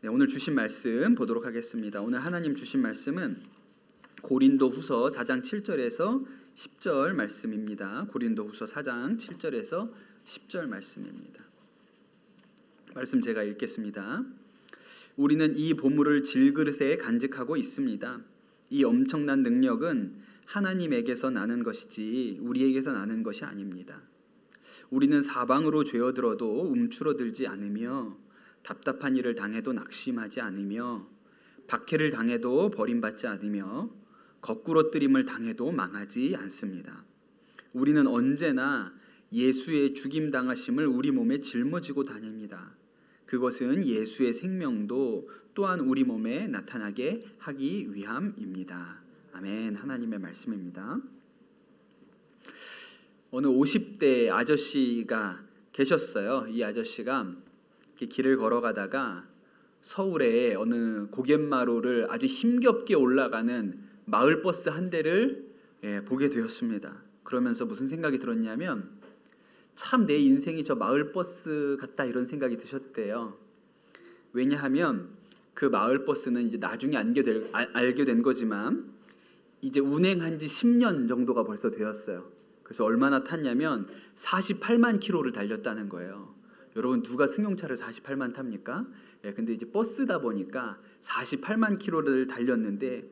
네, 오늘 주신 말씀 보도록 하겠습니다. 오늘 하나님 주신 말씀은 고린도후서 4장 7절에서 10절 말씀입니다. 고린도후서 4장 7절에서 10절 말씀입니다. 말씀 제가 읽겠습니다. 우리는 이 보물을 질그릇에 간직하고 있습니다. 이 엄청난 능력은 하나님에게서 나는 것이지 우리에게서 나는 것이 아닙니다. 우리는 사방으로 죄어들어도 움츠러들지 않으며 답답한 일을 당해도 낙심하지 않으며 박해를 당해도 버림받지 않으며 거꾸로 뜨림을 당해도 망하지 않습니다. 우리는 언제나 예수의 죽임 당하심을 우리 몸에 짊어지고 다닙니다. 그것은 예수의 생명도 또한 우리 몸에 나타나게 하기 위함입니다. 아멘. 하나님의 말씀입니다. 어느 50대 아저씨가 계셨어요. 이 아저씨가 길을 걸어가다가 서울의 어느 고갯마루를 아주 힘겹게 올라가는 마을버스 한 대를 보게 되었습니다. 그러면서 무슨 생각이 들었냐면 참 내 인생이 저 마을버스 같다 이런 생각이 드셨대요. 왜냐하면 그 마을버스는 이제 나중에 알게 된 거지만 이제 운행한 지 10년 정도가 벌써 되었어요. 그래서 얼마나 탔냐면 48만 킬로를 달렸다는 거예요. 여러분 누가 승용차를 48만 탑니까? 근데 이제 버스다 보니까 48만 킬로를 달렸는데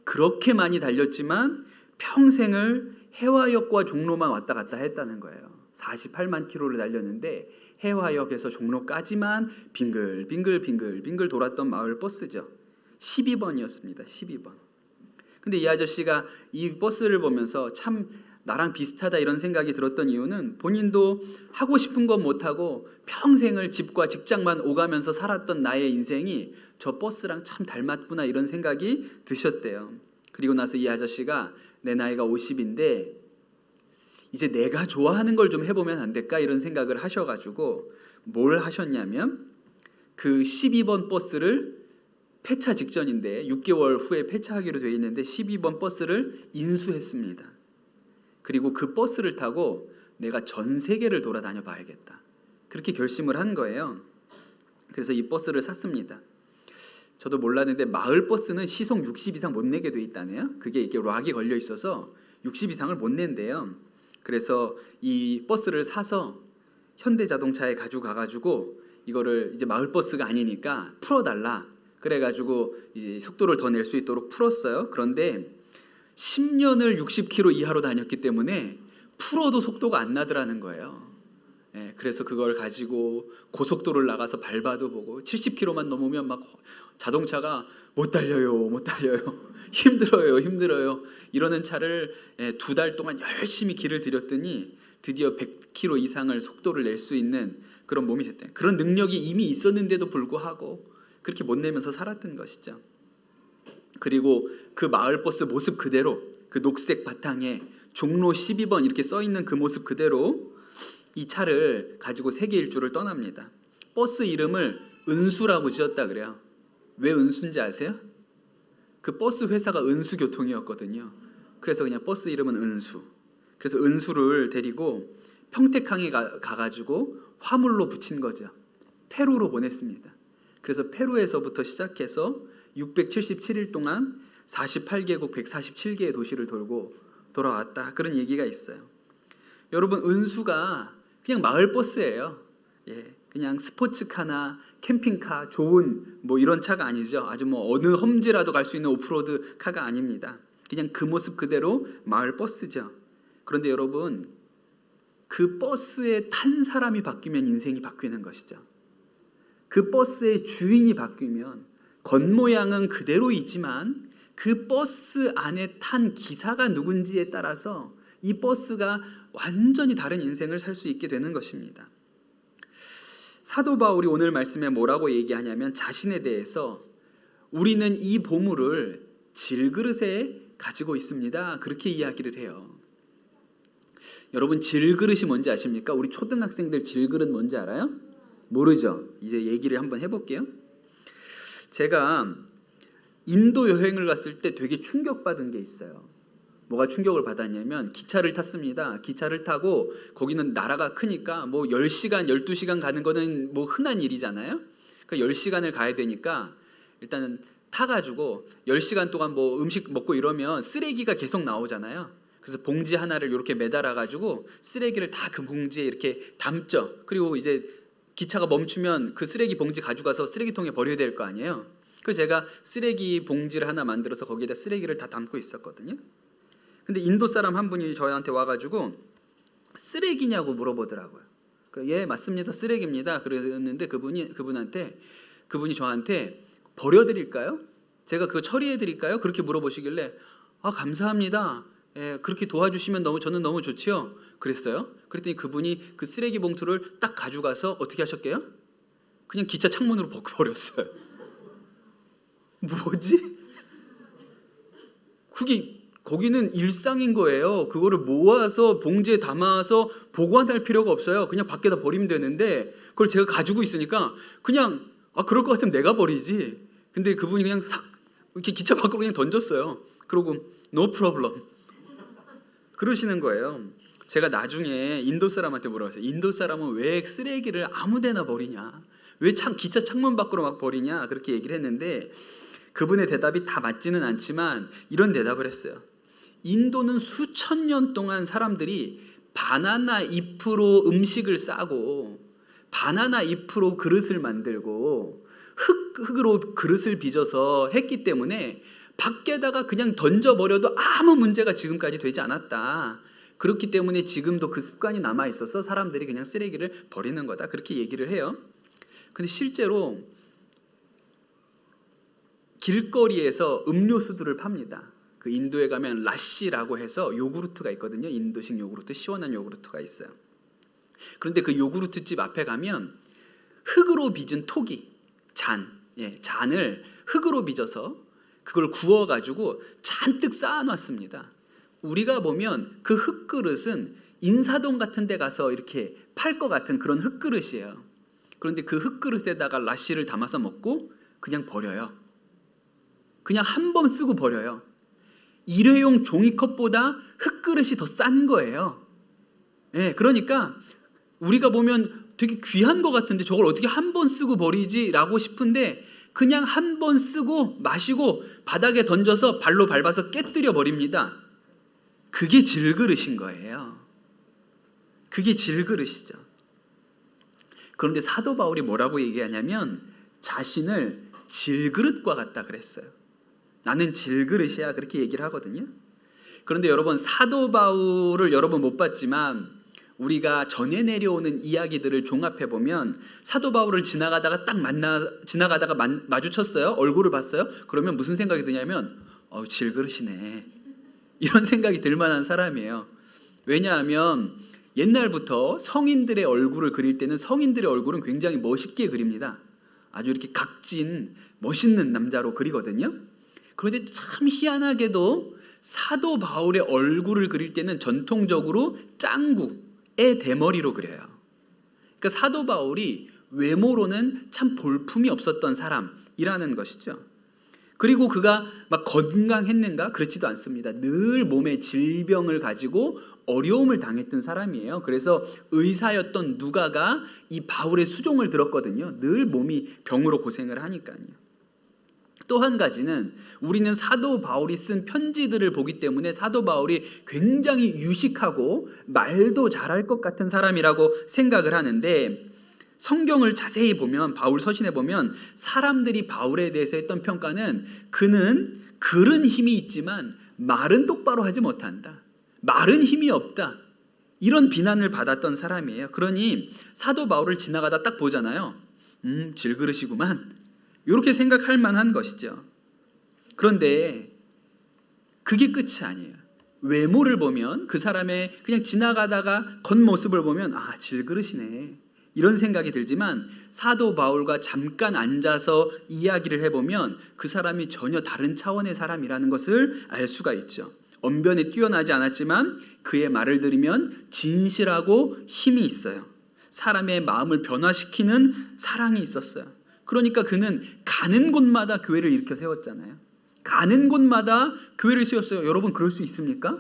그렇게 많이 달렸지만 평생을 해화역과 종로만 왔다 갔다 했다는 거예요. 48만 킬로를 달렸는데 해화역에서 종로까지만 빙글 돌았던 마을 버스죠. 12번이었습니다. 12번. 근데 이 아저씨가 이 버스를 보면서 참 나랑 비슷하다 이런 생각이 들었던 이유는 본인도 하고 싶은 건 못하고 평생을 집과 직장만 오가면서 살았던 나의 인생이 저 버스랑 참 닮았구나 이런 생각이 드셨대요. 그리고 나서 이 아저씨가 내 나이가 50인데 이제 내가 좋아하는 걸 좀 해보면 안 될까 이런 생각을 하셔가지고 뭘 하셨냐면 그 12번 버스를 폐차 직전인데 6개월 후에 폐차하기로 되어 있는데 12번 버스를 인수했습니다. 그리고 그 버스를 타고 내가 전 세계를 돌아다녀 봐야겠다. 그렇게 결심을 한 거예요. 그래서 이 버스를 샀습니다. 저도 몰랐는데 마을 버스는 시속 60 이상 못 내게 돼 있다네요. 그게 이렇게 락이 걸려 있어서 60 이상을 못 낸대요. 그래서 이 버스를 사서 현대자동차에 가지고 가가지고 이거를 이제 마을 버스가 아니니까 풀어달라. 그래가지고 이제 속도를 더 낼 수 있도록 풀었어요. 그런데 10년을 60km 이하로 다녔기 때문에 풀어도 속도가 안 나더라는 거예요. 그래서 그걸 가지고 고속도로를 나가서 밟아도 보고 70km만 넘으면 막 자동차가 못 달려요 힘들어요 이러는 차를 2달 동안 열심히 길을 들였더니 드디어 100km 이상을 속도를 낼 수 있는 그런 몸이 됐다. 그런 능력이 이미 있었는데도 불구하고 그렇게 못 내면서 살았던 것이죠. 그리고 그 마을버스 모습 그대로 그 녹색 바탕에 종로 12번 이렇게 써있는 그 모습 그대로 이 차를 가지고 세계 일주를 떠납니다. 버스 이름을 은수라고 지었다 그래요. 왜 은수인지 아세요? 그 버스 회사가 은수교통이었거든요. 그래서 그냥 버스 이름은 은수. 그래서 은수를 데리고 평택항에 가가지고 화물로 붙인 거죠. 페루로 보냈습니다. 그래서 페루에서부터 시작해서 677일 동안 48개국 147개의 도시를 돌고 돌아왔다. 그런 얘기가 있어요. 여러분 은수가 그냥 마을버스예요. 그냥 스포츠카나 캠핑카 좋은 뭐 이런 차가 아니죠. 아주 뭐 어느 험지라도 갈 수 있는 오프로드 카가 아닙니다. 그냥 그 모습 그대로 마을버스죠. 그런데 여러분 그 버스에 탄 사람이 바뀌면 인생이 바뀌는 것이죠. 그 버스의 주인이 바뀌면 겉모양은 그대로 있지만 그 버스 안에 탄 기사가 누군지에 따라서 이 버스가 완전히 다른 인생을 살 수 있게 되는 것입니다. 사도 바울이 오늘 말씀에 뭐라고 얘기하냐면 자신에 대해서 우리는 이 보물을 질그릇에 가지고 있습니다. 그렇게 이야기를 해요. 여러분 질그릇이 뭔지 아십니까? 우리 초등학생들 질그릇 뭔지 알아요? 모르죠? 이제 얘기를 한번 해볼게요. 제가 인도 여행을 갔을 때 되게 충격받은 게 있어요. 뭐가 충격을 받았냐면 기차를 탔습니다. 기차를 타고 거기는 나라가 크니까 뭐 10시간, 12시간 가는 거는 뭐 흔한 일이잖아요. 그러니까 10시간을 가야 되니까 일단은 타가지고 10시간 동안 뭐 음식 먹고 이러면 쓰레기가 계속 나오잖아요. 그래서 봉지 하나를 이렇게 매달아가지고 쓰레기를 다 그 봉지에 이렇게 담죠. 그리고 이제 기차가 멈추면 그 쓰레기 봉지 가져가서 쓰레기통에 버려야 될 거 아니에요. 그래서 제가 쓰레기 봉지를 하나 만들어서 거기에다 쓰레기를 다 담고 있었거든요. 근데 인도 사람 한 분이 저한테 와가지고 쓰레기냐고 물어보더라고요. 예, 맞습니다. 쓰레기입니다. 그랬는데 그분이 저한테 버려드릴까요? 제가 그거 처리해드릴까요? 그렇게 물어보시길래 아, 감사합니다. 예, 그렇게 도와주시면 저는 너무 좋지요. 그랬어요. 그랬더니 그분이 그 쓰레기 봉투를 딱 가져가서 어떻게 하셨게요? 그냥 기차 창문으로 버렸어요. 뭐지? 거기는 일상인 거예요. 그거를 모아서 봉지에 담아서 보관할 필요가 없어요. 그냥 밖에다 버리면 되는데 그걸 제가 가지고 있으니까 그냥 그럴 것 같으면 내가 버리지. 근데 그분이 그냥 싹 이렇게 기차 밖으로 그냥 던졌어요. 그러고 no problem 그러시는 거예요. 제가 나중에 인도 사람한테 물어봤어요. 인도 사람은 왜 쓰레기를 아무데나 버리냐? 왜 기차 창문 밖으로 막 버리냐? 그렇게 얘기를 했는데 그분의 대답이 다 맞지는 않지만 이런 대답을 했어요. 인도는 수천 년 동안 사람들이 바나나 잎으로 음식을 싸고 바나나 잎으로 그릇을 만들고 흙으로 그릇을 빚어서 했기 때문에 밖에다가 그냥 던져버려도 아무 문제가 지금까지 되지 않았다. 그렇기 때문에 지금도 그 습관이 남아있어서 사람들이 그냥 쓰레기를 버리는 거다. 그렇게 얘기를 해요. 근데 실제로 길거리에서 음료수들을 팝니다. 그 인도에 가면 라시라고 해서 요구르트가 있거든요. 인도식 요구르트, 시원한 요구르트가 있어요. 그런데 그 요구르트 집 앞에 가면 흙으로 빚은 토기, 잔을 흙으로 빚어서 그걸 구워가지고 잔뜩 쌓아놨습니다. 우리가 보면 그 흙그릇은 인사동 같은 데 가서 이렇게 팔 것 같은 그런 흙그릇이에요. 그런데 그 흙그릇에다가 라시를 담아서 먹고 그냥 버려요. 그냥 한 번 쓰고 버려요. 일회용 종이컵보다 흙그릇이 더 싼 거예요. 예, 그러니까 우리가 보면 되게 귀한 것 같은데 저걸 어떻게 한 번 쓰고 버리지? 라고 싶은데 그냥 한 번 쓰고 마시고 바닥에 던져서 발로 밟아서 깨뜨려 버립니다. 그게 질그릇인 거예요. 그게 질그릇이죠. 그런데 사도 바울이 뭐라고 얘기하냐면 자신을 질그릇과 같다 그랬어요. 나는 질그릇이야 그렇게 얘기를 하거든요. 그런데 여러분 사도 바울을 여러분 못 봤지만 우리가 전해 내려오는 이야기들을 종합해 보면 사도 바울을 지나가다가 마주쳤어요. 얼굴을 봤어요. 그러면 무슨 생각이 드냐면 질그릇이네. 이런 생각이 들 만한 사람이에요. 왜냐하면 옛날부터 성인들의 얼굴을 그릴 때는 성인들의 얼굴은 굉장히 멋있게 그립니다. 아주 이렇게 각진 멋있는 남자로 그리거든요. 그런데 참 희한하게도 사도 바울의 얼굴을 그릴 때는 전통적으로 짱구의 대머리로 그려요. 그러니까 사도 바울이 외모로는 참 볼품이 없었던 사람이라는 것이죠. 그리고 그가 막 건강했는가? 그렇지도 않습니다. 늘 몸에 질병을 가지고 어려움을 당했던 사람이에요. 그래서 의사였던 누가가 이 바울의 수종을 들었거든요. 늘 몸이 병으로 고생을 하니까요. 또 한 가지는 우리는 사도 바울이 쓴 편지들을 보기 때문에 사도 바울이 굉장히 유식하고 말도 잘할 것 같은 사람이라고 생각을 하는데 성경을 자세히 보면 바울 서신에 보면 사람들이 바울에 대해서 했던 평가는 그는 글은 힘이 있지만 말은 똑바로 하지 못한다. 말은 힘이 없다. 이런 비난을 받았던 사람이에요. 그러니 사도 바울을 지나가다 딱 보잖아요. 질그릇이구만. 이렇게 생각할 만한 것이죠. 그런데 그게 끝이 아니에요. 외모를 보면 그 사람의 그냥 지나가다가 겉모습을 보면 질그릇이네. 이런 생각이 들지만 사도 바울과 잠깐 앉아서 이야기를 해보면 그 사람이 전혀 다른 차원의 사람이라는 것을 알 수가 있죠. 언변에 뛰어나지 않았지만 그의 말을 들으면 진실하고 힘이 있어요. 사람의 마음을 변화시키는 사랑이 있었어요. 그러니까 그는 가는 곳마다 교회를 일으켜 세웠잖아요. 가는 곳마다 교회를 세웠어요. 여러분 그럴 수 있습니까?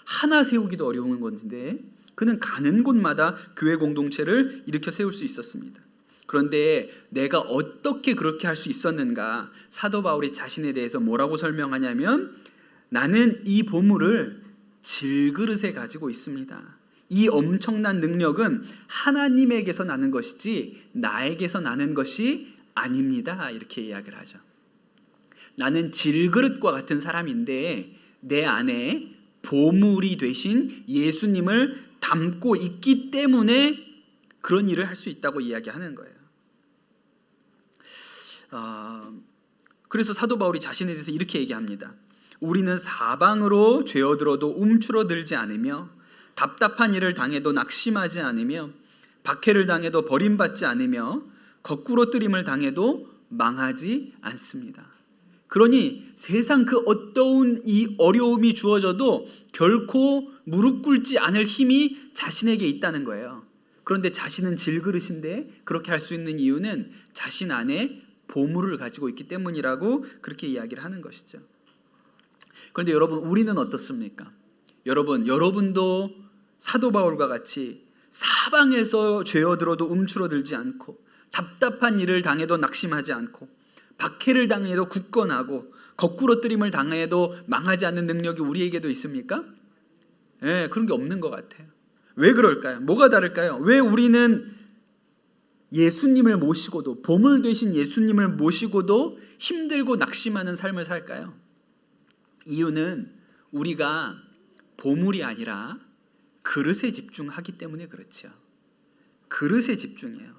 하나 세우기도 어려운 건데 그는 가는 곳마다 교회 공동체를 일으켜 세울 수 있었습니다. 그런데 내가 어떻게 그렇게 할 수 있었는가? 사도 바울이 자신에 대해서 뭐라고 설명하냐면 나는 이 보물을 질그릇에 가지고 있습니다. 이 엄청난 능력은 하나님에게서 나는 것이지 나에게서 나는 것이 아닙니다. 이렇게 이야기를 하죠. 나는 질그릇과 같은 사람인데 내 안에 보물이 되신 예수님을 담고 있기 때문에 그런 일을 할 수 있다고 이야기하는 거예요. 그래서 사도 바울이 자신에 대해서 이렇게 얘기합니다. 우리는 사방으로 죄어들어도 움츠러들지 않으며 답답한 일을 당해도 낙심하지 않으며 박해를 당해도 버림받지 않으며 거꾸로 뜨림을 당해도 망하지 않습니다. 그러니 세상 그 어떠한 이 어려움이 주어져도 결코 무릎 꿇지 않을 힘이 자신에게 있다는 거예요. 그런데 자신은 질그릇인데 그렇게 할 수 있는 이유는 자신 안에 보물을 가지고 있기 때문이라고 그렇게 이야기를 하는 것이죠. 그런데 여러분, 우리는 어떻습니까? 여러분도 사도 바울과 같이 사방에서 죄어들어도 움츠러들지 않고 답답한 일을 당해도 낙심하지 않고 박해를 당해도 굳건하고 거꾸로 뜨림을 당해도 망하지 않는 능력이 우리에게도 있습니까? 네, 그런 게 없는 것 같아요. 왜 그럴까요? 뭐가 다를까요? 왜 우리는 예수님을 모시고도 보물 되신 예수님을 모시고도 힘들고 낙심하는 삶을 살까요? 이유는 우리가 보물이 아니라 그릇에 집중하기 때문에 그렇죠. 그릇에 집중해요.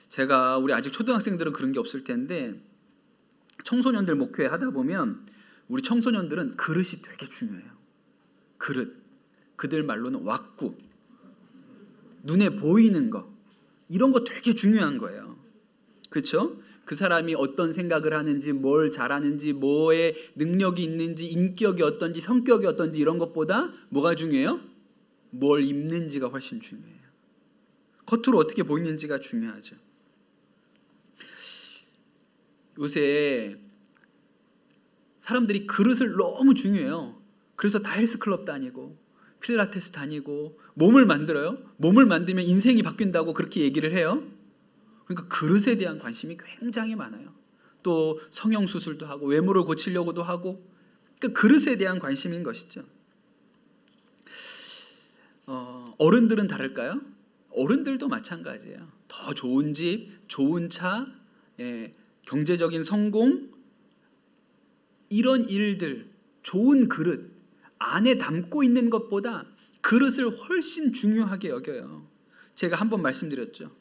제가 우리 아직 초등학생들은 그런 게 없을 텐데 청소년들 목회 하다 보면 우리 청소년들은 그릇이 되게 중요해요. 그릇. 그들 말로는 왁구. 눈에 보이는 거. 이런 거 되게 중요한 거예요. 그렇죠? 그 사람이 어떤 생각을 하는지, 뭘 잘하는지, 뭐에 능력이 있는지, 인격이 어떤지, 성격이 어떤지 이런 것보다 뭐가 중요해요? 뭘 입는지가 훨씬 중요해요. 겉으로 어떻게 보이는지가 중요하죠. 요새 사람들이 그릇을 너무 중요해요. 그래서 다 헬스클럽 다니고 필라테스 다니고 몸을 만들어요. 몸을 만들면 인생이 바뀐다고 그렇게 얘기를 해요. 그러니까 그릇에 대한 관심이 굉장히 많아요. 또 성형수술도 하고 외모를 고치려고도 하고, 그러니까 그릇에 대한 관심인 것이죠. 어른들은 다를까요? 어른들도 마찬가지예요. 더 좋은 집, 좋은 차, 경제적인 성공, 이런 일들, 좋은 그릇 안에 담고 있는 것보다 그릇을 훨씬 중요하게 여겨요. 제가 한번 말씀드렸죠.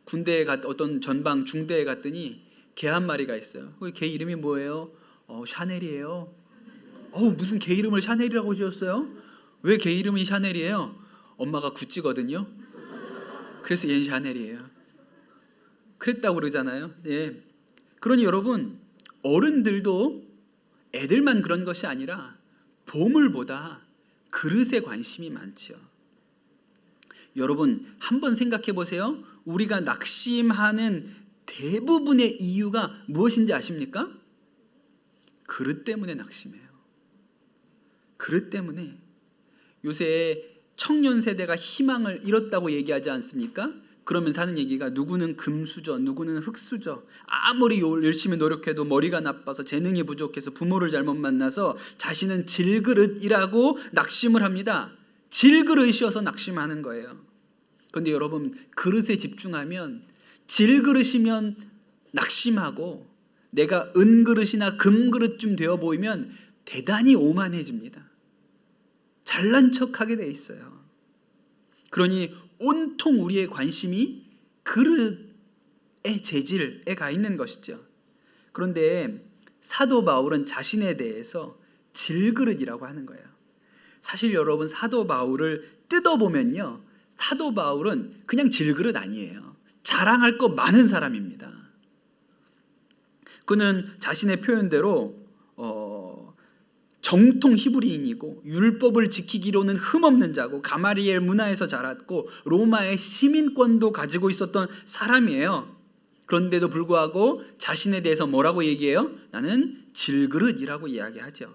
군대에 어떤 전방 중대에 갔더니 개 한 마리가 있어요. 개 이름이 뭐예요? 샤넬이에요. 무슨 개 이름을 샤넬이라고 지었어요? 왜 개 이름이 샤넬이에요? 엄마가 구찌거든요. 그래서 얘는 샤넬이에요. 그랬다고 그러잖아요. 예. 그러니 여러분, 어른들도 애들만 그런 것이 아니라 보물보다 그릇에 관심이 많죠. 여러분, 한번 생각해 보세요. 우리가 낙심하는 대부분의 이유가 무엇인지 아십니까? 그릇 때문에 낙심해요. 그릇 때문에. 요새 청년 세대가 희망을 잃었다고 얘기하지 않습니까? 그러면서 하는 얘기가 누구는 금수저, 누구는 흙수저, 아무리 열심히 노력해도 머리가 나빠서 재능이 부족해서 부모를 잘못 만나서 자신은 질그릇이라고 낙심을 합니다. 질그릇이어서 낙심하는 거예요. 그런데 여러분, 그릇에 집중하면 질그릇이면 낙심하고 내가 은그릇이나 금그릇쯤 되어 보이면 대단히 오만해집니다. 잘난 척하게 돼 있어요. 그러니 온통 우리의 관심이 그릇의 재질에 가 있는 것이죠. 그런데 사도 바울은 자신에 대해서 질그릇이라고 하는 거예요. 사실 여러분, 사도 바울을 뜯어보면요, 사도 바울은 그냥 질그릇 아니에요. 자랑할 거 많은 사람입니다. 그는 자신의 표현대로 정통 히브리인이고 율법을 지키기로는 흠없는 자고 가마리엘 문화에서 자랐고 로마의 시민권도 가지고 있었던 사람이에요. 그런데도 불구하고 자신에 대해서 뭐라고 얘기해요? 나는 질그릇이라고 이야기하죠.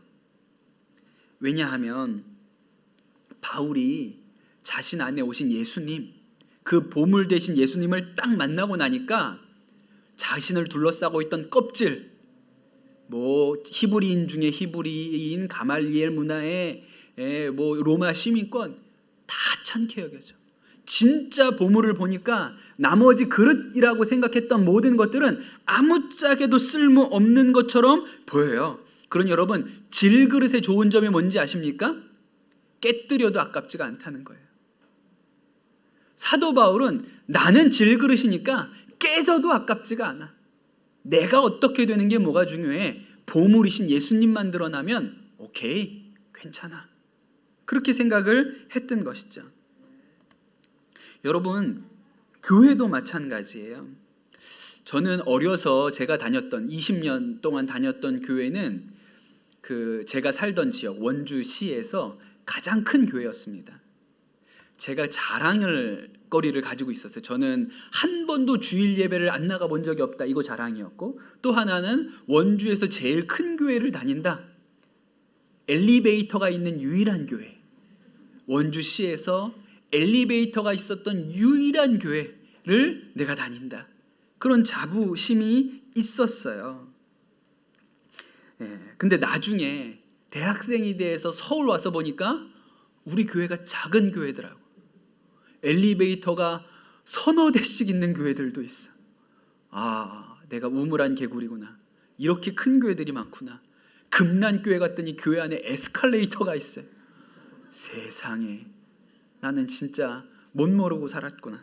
왜냐하면 바울이 자신 안에 오신 예수님, 그 보물 대신 예수님을 딱 만나고 나니까 자신을 둘러싸고 있던 껍질, 뭐 히브리인 중에 히브리인, 가말리엘 문화에 뭐 로마 시민권 다 찬케 여겨져. 진짜 보물을 보니까 나머지 그릇이라고 생각했던 모든 것들은 아무짝에도 쓸모없는 것처럼 보여요. 그러니 여러분, 질그릇의 좋은 점이 뭔지 아십니까? 깨뜨려도 아깝지가 않다는 거예요. 사도 바울은 나는 질그릇이니까 깨져도 아깝지가 않아. 내가 어떻게 되는 게 뭐가 중요해? 보물이신 예수님만 드러나면 오케이, 괜찮아. 그렇게 생각을 했던 것이죠. 여러분, 교회도 마찬가지예요. 저는 어려서 제가 다녔던 20년 동안 다녔던 교회는 제가 살던 지역 원주시에서 가장 큰 교회였습니다. 제가 자랑을 거리를 가지고 있었어요. 저는 한 번도 주일 예배를 안 나가 본 적이 없다. 이거 자랑이었고, 또 하나는 원주에서 제일 큰 교회를 다닌다. 엘리베이터가 있는 유일한 교회. 원주시에서 엘리베이터가 있었던 유일한 교회를 내가 다닌다. 그런 자부심이 있었어요. 근데 나중에 대학생이 돼서 서울 와서 보니까 우리 교회가 작은 교회더라고. 엘리베이터가 서너 대씩 있는 교회들도 있어. 아, 내가 우물한 개구리구나. 이렇게 큰 교회들이 많구나. 금란교회 갔더니 교회 안에 에스컬레이터가 있어요. 세상에, 나는 진짜 못 모르고 살았구나.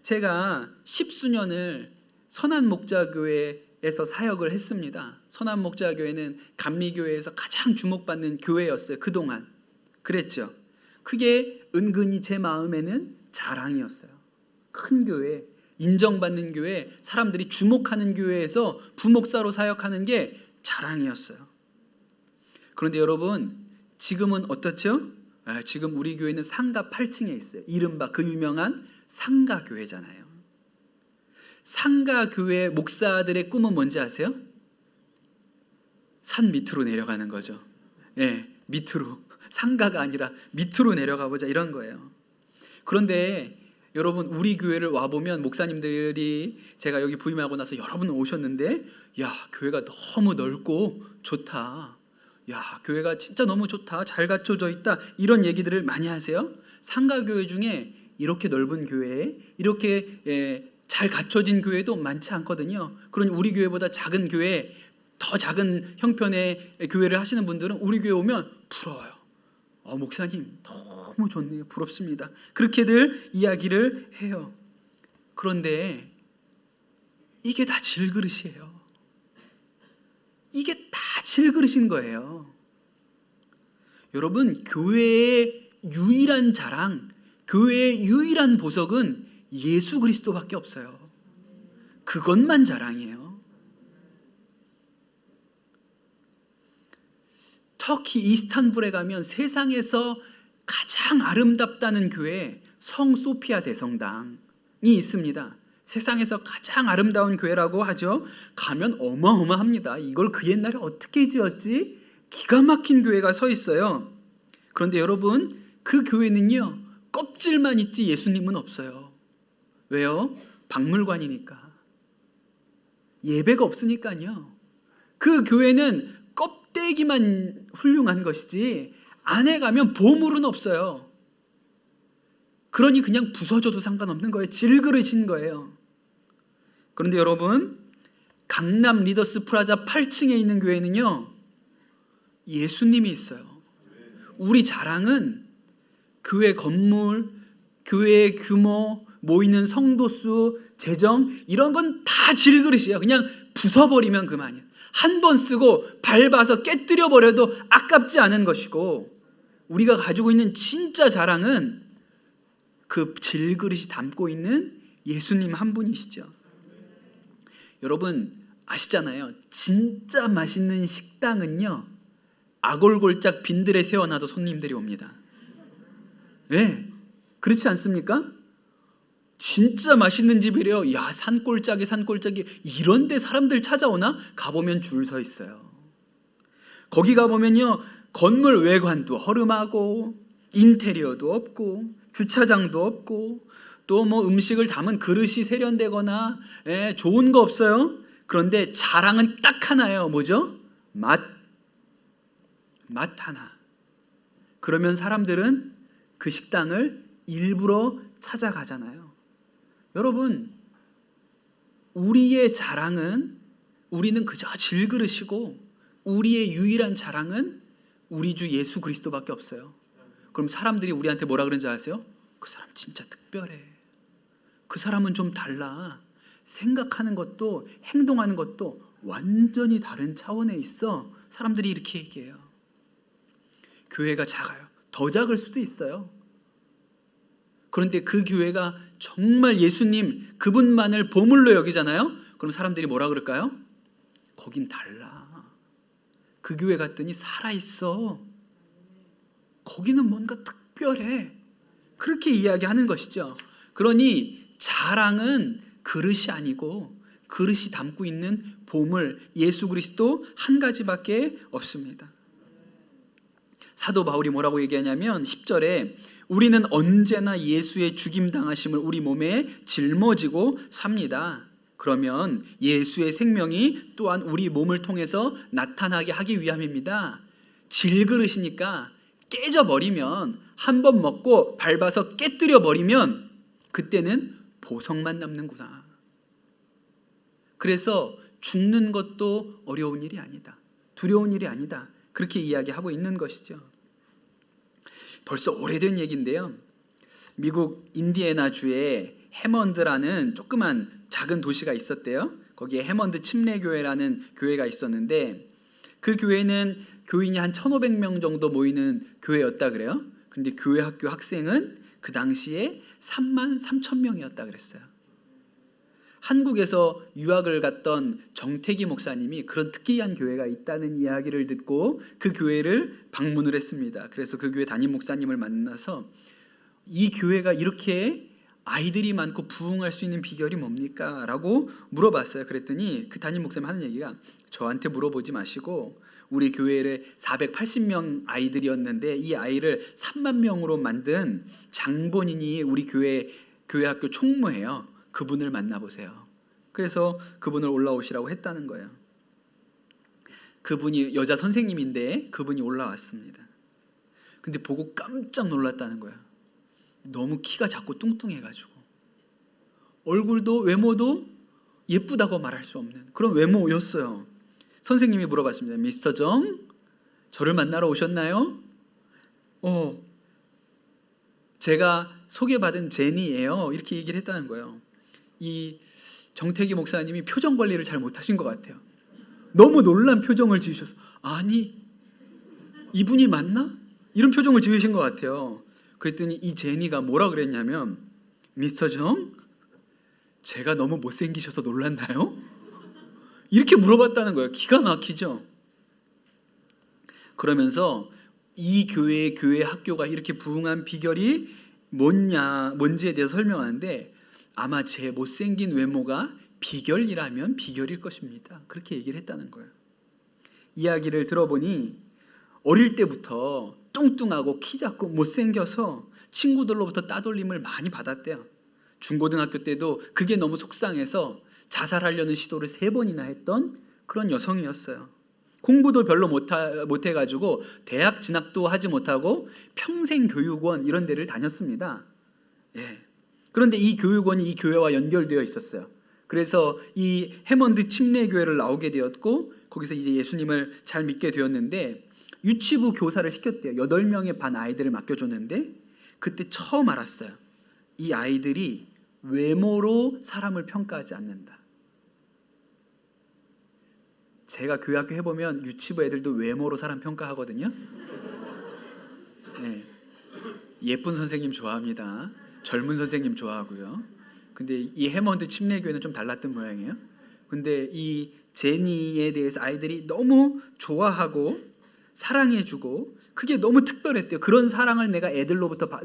제가 10수년을 선한목자교회에서 사역을 했습니다. 선한목자교회는 감리교회에서 가장 주목받는 교회였어요. 그동안 그랬죠. 그게 은근히 제 마음에는 자랑이었어요. 큰 교회, 인정받는 교회, 사람들이 주목하는 교회에서 부목사로 사역하는 게 자랑이었어요. 그런데 여러분, 지금은 어떻죠? 지금 우리 교회는 상가 8층에 있어요. 이른바 그 유명한 상가교회잖아요. 상가교회 목사들의 꿈은 뭔지 아세요? 산 밑으로 내려가는 거죠. 밑으로. 상가가 아니라 밑으로 내려가 보자, 이런 거예요. 그런데 여러분, 우리 교회를 와보면 목사님들이, 제가 여기 부임하고 나서 여러 분 오셨는데, 야, 교회가 너무 넓고 좋다. 야, 교회가 진짜 너무 좋다. 잘 갖춰져 있다. 이런 얘기들을 많이 하세요. 상가교회 중에 이렇게 넓은 교회, 이렇게 잘 갖춰진 교회도 많지 않거든요. 그러니 우리 교회보다 작은 교회, 더 작은 형편의 교회를 하시는 분들은 우리 교회 오면 부러워요. 목사님 너무 좋네요. 부럽습니다. 그렇게들 이야기를 해요. 그런데 이게 다 질그릇이에요. 이게 다 질그릇인 거예요. 여러분, 교회의 유일한 자랑, 교회의 유일한 보석은 예수 그리스도밖에 없어요. 그것만 자랑이에요. 터키 이스탄불에 가면 세상에서 가장 아름답다는 교회, 성 소피아 대성당이 있습니다. 세상에서 가장 아름다운 교회라고 하죠. 가면 어마어마합니다. 이걸 그 옛날에 어떻게 지었지? 기가 막힌 교회가 서 있어요. 그런데 여러분, 그 교회는요, 껍질만 있지 예수님은 없어요. 왜요? 박물관이니까. 예배가 없으니까요. 그 교회는 껍데기만 훌륭한 것이지 안에 가면 보물은 없어요. 그러니 그냥 부서져도 상관없는 거예요. 질그릇인 거예요. 그런데 여러분, 강남 리더스 프라자 8층에 있는 교회는요, 예수님이 있어요. 우리 자랑은 교회 건물, 교회의 규모, 모이는 성도 수, 재정, 이런 건 다 질그릇이에요. 그냥 부숴버리면 그만이에요. 한 번 쓰고 밟아서 깨뜨려 버려도 아깝지 않은 것이고, 우리가 가지고 있는 진짜 자랑은 그 질그릇이 담고 있는 예수님 한 분이시죠. 여러분 아시잖아요. 진짜 맛있는 식당은요, 아골골짝 빈들에 세워놔도 손님들이 옵니다. 그렇지 않습니까? 진짜 맛있는 집이래요. 야, 산골짜기 이런 데 사람들 찾아오나? 가보면 줄 서 있어요. 거기 가보면요, 건물 외관도 허름하고 인테리어도 없고 주차장도 없고 또 뭐 음식을 담은 그릇이 세련되거나 좋은 거 없어요. 그런데 자랑은 딱 하나예요. 뭐죠? 맛 하나. 그러면 사람들은 그 식당을 일부러 찾아가잖아요. 여러분, 우리의 자랑은, 우리는 그저 질그릇이고 우리의 유일한 자랑은 우리 주 예수 그리스도밖에 없어요. 그럼 사람들이 우리한테 뭐라 그러는지 아세요? 그 사람 진짜 특별해. 그 사람은 좀 달라. 생각하는 것도 행동하는 것도 완전히 다른 차원에 있어. 사람들이 이렇게 얘기해요. 교회가 작아요. 더 작을 수도 있어요. 그런데 그 교회가 정말 예수님 그분만을 보물로 여기잖아요. 그럼 사람들이 뭐라 그럴까요? 거긴 달라. 그 교회 갔더니 살아있어. 거기는 뭔가 특별해. 그렇게 이야기하는 것이죠. 그러니 자랑은 그릇이 아니고 그릇이 담고 있는 보물 예수 그리스도 한 가지밖에 없습니다. 사도 바울이 뭐라고 얘기하냐면 10절에 우리는 언제나 예수의 죽임당하심을 우리 몸에 짊어지고 삽니다. 그러면 예수의 생명이 또한 우리 몸을 통해서 나타나게 하기 위함입니다. 질그릇이니까 깨져버리면, 한번 먹고 밟아서 깨뜨려 버리면 그때는 보석만 남는구나. 그래서 죽는 것도 어려운 일이 아니다. 두려운 일이 아니다. 그렇게 이야기하고 있는 것이죠. 벌써 오래된 얘기인데요. 미국 인디애나주에 해먼드라는 조그만 작은 도시가 있었대요. 거기에 해먼드 침례교회라는 교회가 있었는데 그 교회는 교인이 한 1,500명 정도 모이는 교회였다 그래요. 그런데 교회 학교 학생은 그 당시에 33,000명이었다 그랬어요. 한국에서 유학을 갔던 정태기 목사님이 그런 특이한 교회가 있다는 이야기를 듣고 그 교회를 방문을 했습니다. 그래서 그 교회 담임 목사님을 만나서 이 교회가 이렇게 아이들이 많고 부흥할 수 있는 비결이 뭡니까? 라고 물어봤어요. 그랬더니 그 담임 목사님 하는 얘기가 저한테 물어보지 마시고 우리 교회에 480명 아이들이었는데 이 아이를 3만 명으로 만든 장본인이 우리 교회 학교 총무예요. 그분을 만나보세요. 그래서 그분을 올라오시라고 했다는 거예요. 그분이 여자 선생님인데 그분이 올라왔습니다. 근데 보고 깜짝 놀랐다는 거예요. 너무 키가 작고 뚱뚱해가지고 얼굴도 외모도 예쁘다고 말할 수 없는 그런 외모였어요. 선생님이 물어봤습니다. 미스터 정, 저를 만나러 오셨나요? 제가 소개받은 제니예요. 이렇게 얘기를 했다는 거예요. 이 정태기 목사님이 표정 관리를 잘 못하신 것 같아요. 너무 놀란 표정을 지으셔서 아니 이분이 맞나? 이런 표정을 지으신 것 같아요. 그랬더니 이 제니가 뭐라 그랬냐면 미스터 정, 제가 너무 못생기셔서 놀랐나요? 이렇게 물어봤다는 거예요. 기가 막히죠. 그러면서 이 교회 학교가 이렇게 부흥한 비결이 뭔지에 대해서 설명하는데 아마 제 못생긴 외모가 비결이라면 비결일 것입니다. 그렇게 얘기를 했다는 거예요. 이야기를 들어보니 어릴 때부터 뚱뚱하고 키 작고 못생겨서 친구들로부터 따돌림을 많이 받았대요. 중고등학교 때도 그게 너무 속상해서 자살하려는 시도를 3번이나 했던 그런 여성이었어요. 공부도 별로 못해가지고 대학 진학도 하지 못하고 평생 교육원 이런 데를 다녔습니다. 그런데 이 교육원이 이 교회와 연결되어 있었어요. 그래서 이 해먼드 침례교회를 나오게 되었고 거기서 이제 예수님을 잘 믿게 되었는데 유치부 교사를 시켰대요. 8명의 반 아이들을 맡겨줬는데 그때 처음 알았어요. 이 아이들이 외모로 사람을 평가하지 않는다. 제가 교회학교 해보면 유치부 애들도 외모로 사람 평가하거든요. 예쁜 선생님 좋아합니다. 젊은 선생님 좋아하고요. 근데 이 해먼드 침례교회는 좀 달랐던 모양이에요. 근데 이 제니에 대해서 아이들이 너무 좋아하고 사랑해주고 그게 너무 특별했대요. 그런 사랑을 내가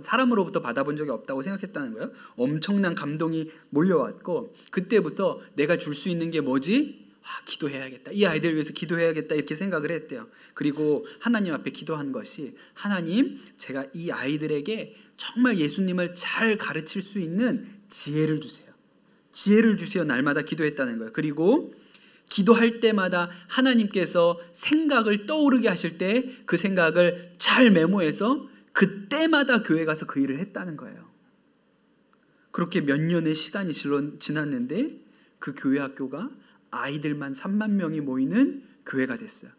사람으로부터 받아본 적이 없다고 생각했다는 거예요. 엄청난 감동이 몰려왔고 그때부터 내가 줄 수 있는 게 뭐지? 기도해야겠다. 이 아이들을 위해서 기도해야겠다. 이렇게 생각을 했대요. 그리고 하나님 앞에 기도한 것이 하나님, 제가 이 아이들에게 정말 예수님을 잘 가르칠 수 있는 지혜를 주세요. 지혜를 주세요. 날마다 기도했다는 거예요. 그리고 기도할 때마다 하나님께서 생각을 떠오르게 하실 때 그 생각을 잘 메모해서 그때마다 교회 가서 그 일을 했다는 거예요. 그렇게 몇 년의 시간이 지났는데 그 교회 학교가 아이들만 3만 명이 모이는 교회가 됐어요.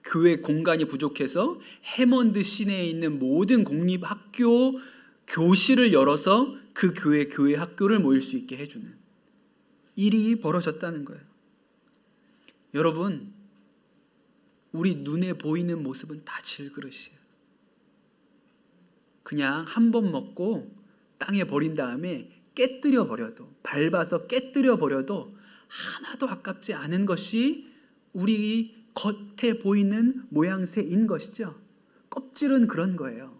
교회 공간이 부족해서 해먼드 시내에 있는 모든 공립학교 교실을 열어서 그 교회 학교를 모일 수 있게 해주는 일이 벌어졌다는 거예요. 여러분, 우리 눈에 보이는 모습은 다 질그릇이에요. 그냥 한 번 먹고 땅에 버린 다음에 깨뜨려 버려도, 밟아서 깨뜨려 버려도 하나도 아깝지 않은 것이 우리 겉에 보이는 모양새인 것이죠. 껍질은 그런 거예요.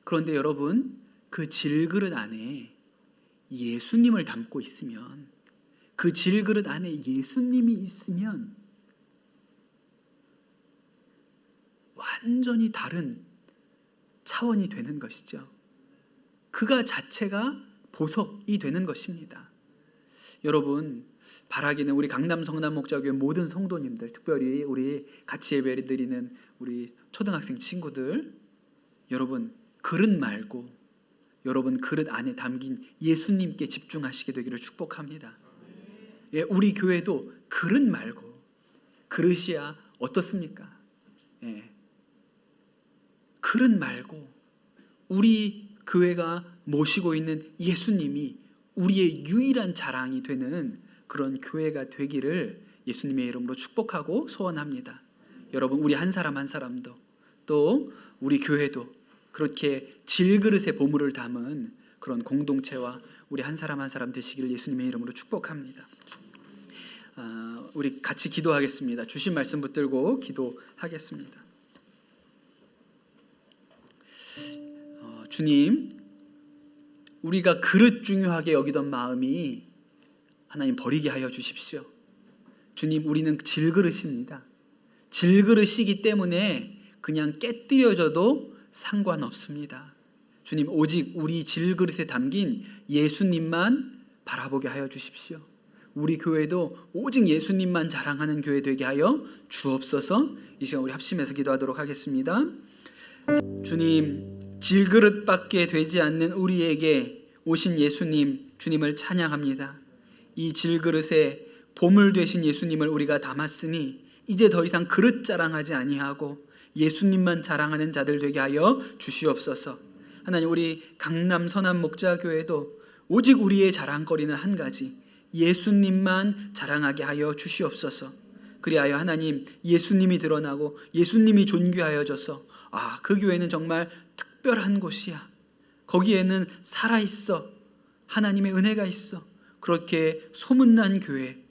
그런데 여러분, 그 질그릇 안에 예수님을 담고 있으면, 그 질그릇 안에 예수님이 있으면 완전히 다른 차원이 되는 것이죠. 그가 자체가 보석이 되는 것입니다. 여러분, 바라기는 우리 강남 성남 목자교회 모든 성도님들, 특별히 우리 같이 예배드리는 우리 초등학생 친구들, 여러분 그릇 말고 여러분 그릇 안에 담긴 예수님께 집중하시게 되기를 축복합니다. 예, 우리 교회도 그릇 말고, 그릇이야 어떻습니까? 예, 그릇 말고 우리 교회가 모시고 있는 예수님이 우리의 유일한 자랑이 되는 그런 교회가 되기를 예수님의 이름으로 축복하고 소원합니다. 여러분, 우리 한 사람 한 사람도, 또 우리 교회도 그렇게 질그릇의 보물을 담은 그런 공동체와 우리 한 사람 한 사람 되시기를 예수님의 이름으로 축복합니다. 우리 같이 기도하겠습니다. 주신 말씀 붙들고 기도하겠습니다. 주님, 우리가 그릇 중요하게 여기던 마음이 하나님 버리게 하여 주십시오. 주님, 우리는 질그릇입니다. 질그릇이기 때문에 그냥 깨뜨려져도 상관없습니다. 주님, 오직 우리 질그릇에 담긴 예수님만 바라보게 하여 주십시오. 우리 교회도 오직 예수님만 자랑하는 교회 되게 하여 주옵소서. 이 시간 우리 합심해서 기도하도록 하겠습니다. 주님, 질그릇밖에 되지 않는 우리에게 오신 예수님, 주님을 찬양합니다. 이 질그릇에 보물 되신 예수님을 우리가 담았으니 이제 더 이상 그릇 자랑하지 아니하고 예수님만 자랑하는 자들 되게 하여 주시옵소서. 하나님, 우리 강남 선한 목자교회도 오직 우리의 자랑거리는 한 가지, 예수님만 자랑하게 하여 주시옵소서. 그리하여 하나님, 예수님이 드러나고 예수님이 존귀하여져서 그 교회는 정말 특별한 곳이야, 거기에는 살아있어, 하나님의 은혜가 있어, 그렇게 소문난 교회,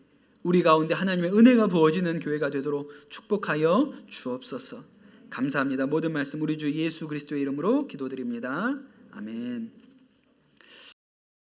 우리 가운데 하나님의 은혜가 부어지는 교회가 되도록 축복하여 주옵소서. 감사합니다. 모든 말씀 우리 주 예수 그리스도의 이름으로 기도드립니다. 아멘.